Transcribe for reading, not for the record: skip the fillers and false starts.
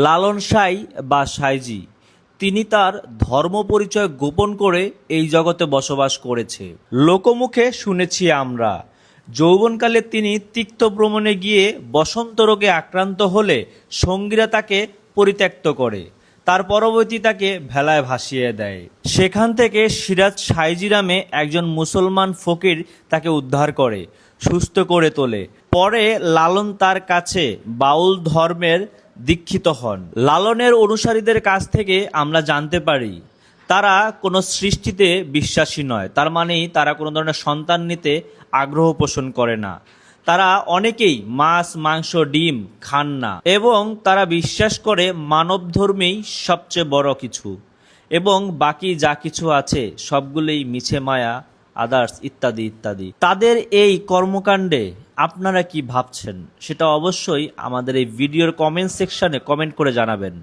লালন সাঁই বা সাঁইজি তিনি তার ধর্ম পরিচয় গোপন করে এই জগতে বসবাস করেছে। লোকমুখে শুনেছি আমরা, যৌবনকালে তিনি তিক্ত ভ্রমণে গিয়ে বসন্ত রোগে আক্রান্ত হলে সঙ্গীরা তাকে পরিত্যক্ত করে, তার পরবর্তী তাকে ভেলায় ভাসিয়ে দেয়। সেখান থেকে সিরাজ সাঁইজি নামে একজন মুসলমান ফকির তাকে উদ্ধার করে, সুস্থ করে তোলে। পরে লালন তার কাছে বাউল ধর্মের দীক্ষিত হন। লালনের অনুসারীদের কাছ থেকে আমরা জানতে পারি তারা কোনো সৃষ্টিতে বিশ্বাসী নয়, তার মানেই তারা কোনো ধরনের সন্তান নিতে আগ্রহ পোষণ করে না। তারা অনেকেই মাছ, মাংস, ডিম খান না এবং তারা বিশ্বাস করে মানবধর্মেই সবচেয়ে বড় কিছু এবং বাকি যা কিছু আছে সবগুলোই মিছে মায়া, আদার্স ইত্যাদি ইত্যাদি। তাদের এই কর্মকাণ্ডে আপনারা কি ভাবছেন সেটা অবশ্যই আমাদের এই ভিডিওর কমেন্ট সেকশনে কমেন্ট করে জানাবেন।